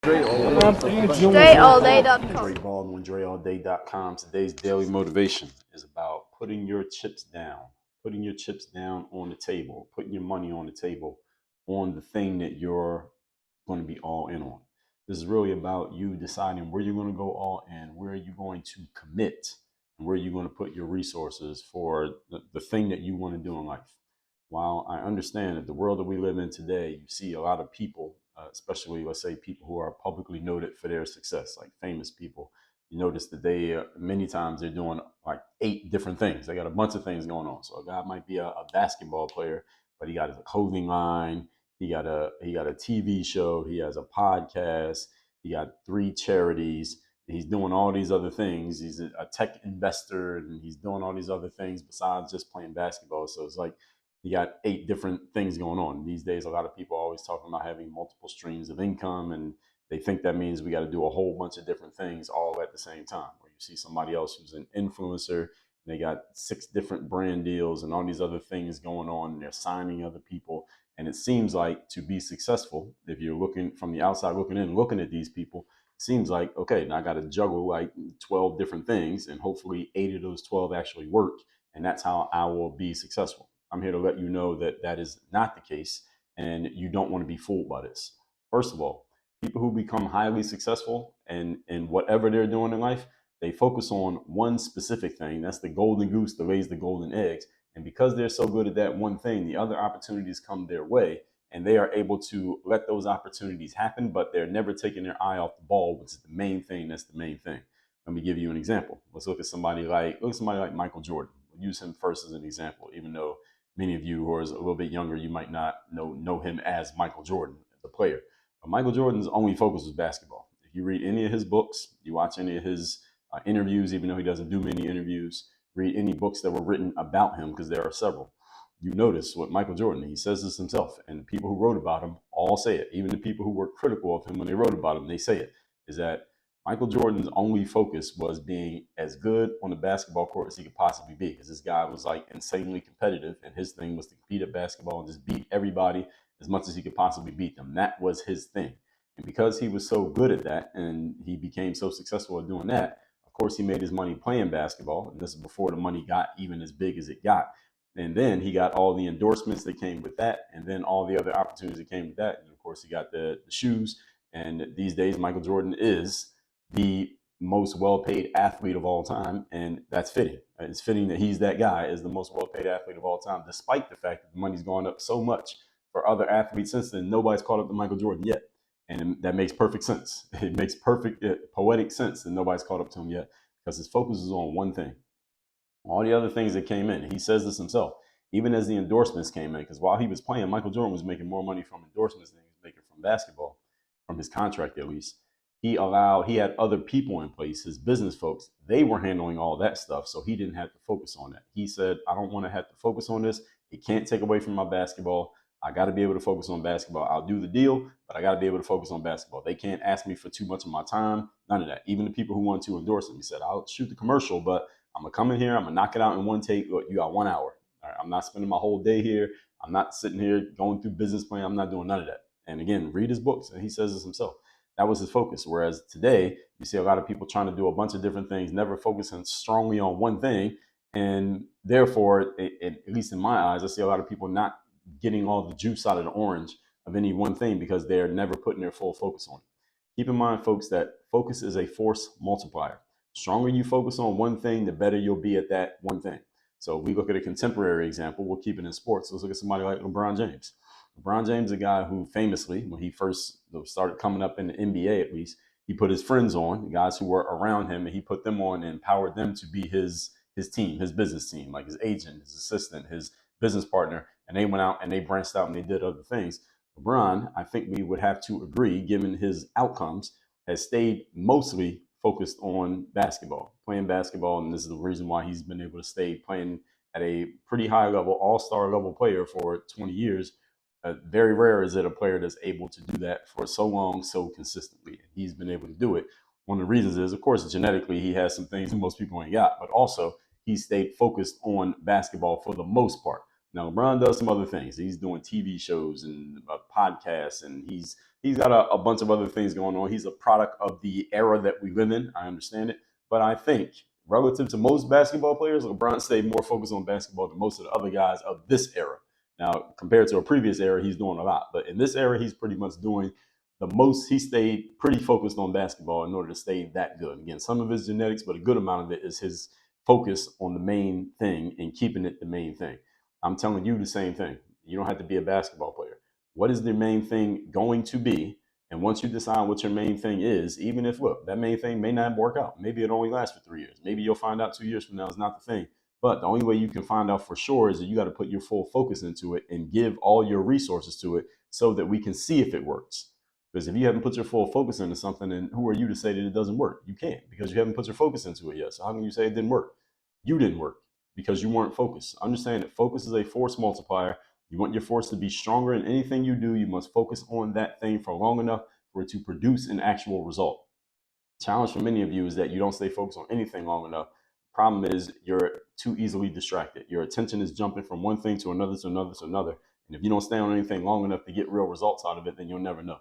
DreAllDay.com. Dre Baldwin, DreAllDay.com. Today's daily motivation is about putting your chips down, putting your chips down on the table, putting your money on the table on the thing that you're going to be all in on. This is really about you deciding where you're going to go all in, where you're going to commit, and where you're going to put your resources for the thing that you want to do in life. While I understand that the world that we live in today, you see a lot of people, especially let's say people who are publicly noted for their success, like famous people. You notice that they many times they're doing like 8 different things. They got a bunch of things going on. So a guy might be a basketball player, but he got a clothing line. He got a TV show. He has a podcast. He got 3 charities. He's doing all these other things. He's a tech investor, and he's doing all these other things besides just playing basketball. So it's like you got 8 different things going on. These days, a lot of people are always talking about having multiple streams of income, and they think that means we got to do a whole bunch of different things all at the same time. Or you see somebody else who's an influencer, and they got 6 different brand deals and all these other things going on, and they're signing other people. And it seems like to be successful, if you're looking from the outside looking in, looking at these people, it seems like, okay, now I got to juggle like 12 different things, and hopefully 8 of those 12 actually work. And that's how I will be successful. I'm here to let you know that that is not the case, and you don't want to be fooled by this. First of all, people who become highly successful in whatever they're doing in life, they focus on one specific thing. That's the golden goose that lays the golden eggs. And because they're so good at that one thing, the other opportunities come their way, and they are able to let those opportunities happen, but they're never taking their eye off the ball, which is the main thing. That's the main thing. Let me give you an example. Let's look at somebody like Michael Jordan. We'll use him first as an example, even though many of you who are a little bit younger, you might not know him as Michael Jordan, the player. But Michael Jordan's only focus was basketball. If you read any of his books, you watch any of his interviews, even though he doesn't do many interviews, read any books that were written about him, because there are several. You notice what Michael Jordan, he says this himself, and the people who wrote about him all say it. Even the people who were critical of him when they wrote about him, they say it, is that Michael Jordan's only focus was being as good on the basketball court as he could possibly be, because this guy was like insanely competitive, and his thing was to compete at basketball and just beat everybody as much as he could possibly beat them. That was his thing. And because he was so good at that and he became so successful at doing that, of course, he made his money playing basketball. And this is before the money got even as big as it got. And then he got all the endorsements that came with that, and then all the other opportunities that came with that. And of course, he got the shoes. And these days, Michael Jordan is the most well-paid athlete of all time, and that's fitting. It's fitting that he's that guy, is the most well-paid athlete of all time, despite the fact that the money's gone up so much for other athletes since then. Nobody's caught up to Michael Jordan yet, and that makes perfect sense. It makes perfect poetic sense that nobody's caught up to him yet, because his focus is on one thing. All the other things that came in, he says this himself, even as the endorsements came in, because while he was playing, Michael Jordan was making more money from endorsements than he was making from basketball, from his contract at least. He had other people in place, his business folks, they were handling all that stuff, so he didn't have to focus on that. He said, I don't want to have to focus on this. It can't take away from my basketball. I got to be able to focus on basketball. I'll do the deal, but I got to be able to focus on basketball. They can't ask me for too much of my time. None of that. Even the people who want to endorse him, he said, I'll shoot the commercial, but I'm going to come in here. I'm going to knock it out in one take. Look, you got 1 hour. All right, I'm not spending my whole day here. I'm not sitting here going through business plan. I'm not doing none of that. And again, read his books, and he says this himself. That was his focus. Whereas today, you see a lot of people trying to do a bunch of different things, never focusing strongly on one thing. And therefore, at least in my eyes, I see a lot of people not getting all the juice out of the orange of any one thing because they're never putting their full focus on it. Keep in mind, folks, that focus is a force multiplier. The stronger you focus on one thing, the better you'll be at that one thing. So we look at a contemporary example. We'll keep it in sports. Let's look at somebody like LeBron James. LeBron James is a guy who famously, when he first started coming up in the NBA at least, he put his friends on, the guys who were around him, and he put them on and empowered them to be his team, his business team, like his agent, his assistant, his business partner. And they went out and they branched out and they did other things. LeBron, I think we would have to agree, given his outcomes, has stayed mostly focused on basketball, playing basketball. And this is the reason why he's been able to stay playing at a pretty high level, all-star level player for 20 years. Very rare is it a player that's able to do that for so long, so consistently. And he's been able to do it. One of the reasons is, of course, genetically, he has some things that most people ain't got, but also he stayed focused on basketball for the most part. Now, LeBron does some other things. He's doing TV shows and podcasts, and he He's got a bunch of other things going on. He's a product of the era that we live in. I understand it. But I think relative to most basketball players, LeBron stayed more focused on basketball than most of the other guys of this era. Now, compared to a previous era, he's doing a lot. But in this era, he's pretty much doing the most. He stayed pretty focused on basketball in order to stay that good. Again, some of his genetics, but a good amount of it is his focus on the main thing and keeping it the main thing. I'm telling you the same thing. You don't have to be a basketball player. What is the main thing going to be? And once you decide what your main thing is, even if, look, that main thing may not work out. Maybe it only lasts for 3 years. Maybe you'll find out 2 years from now it's not the thing. But the only way you can find out for sure is that you got to put your full focus into it and give all your resources to it so that we can see if it works. Because if you haven't put your full focus into something, then who are you to say that it doesn't work? You can't, because you haven't put your focus into it yet. So how can you say it didn't work? You didn't work because you weren't focused. Understand that focus is a force multiplier. You want your force to be stronger in anything you do. You must focus on that thing for long enough for it to produce an actual result. The challenge for many of you is that you don't stay focused on anything long enough. The problem is you're too easily distracted. Your attention is jumping from one thing to another to another to another. And if you don't stay on anything long enough to get real results out of it, then you'll never know.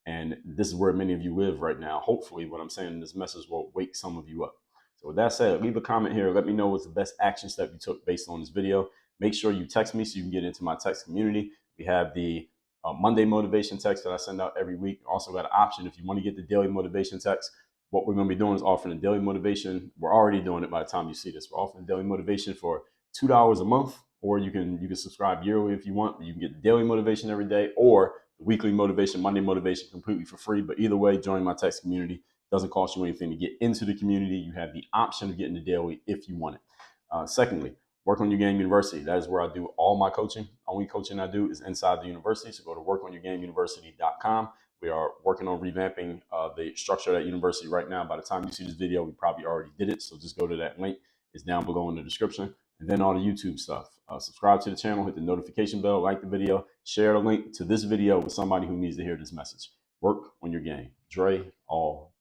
And this is where many of you live right now. Hopefully, what I'm saying in this message will wake some of you up. So with that said, leave a comment here. Let me know what's the best action step you took based on this video. Make sure you text me so you can get into my text community. We have the Monday motivation text that I send out every week. Also got an option if you want to get the daily motivation text. What we're going to be doing is offering a daily motivation. We're already doing it by the time you see this. We're offering daily motivation for $2 a month, or you can subscribe yearly if you want. You can get the daily motivation every day, or the weekly motivation, Monday motivation, completely for free. But either way, join my text community. It doesn't cost you anything to get into the community. You have the option of getting the daily if you want it. Secondly, Work on Your Game University. That is where I do all my coaching. Only coaching I do is inside the university. So go to workonyourgameuniversity.com. We are working on revamping the structure of that university right now. By the time you see this video, we probably already did it. So just go to that link. It's down below in the description. And then all the YouTube stuff. Subscribe to the channel, hit the notification bell, like the video, share the link to this video with somebody who needs to hear this message. Work on your game. Dre, all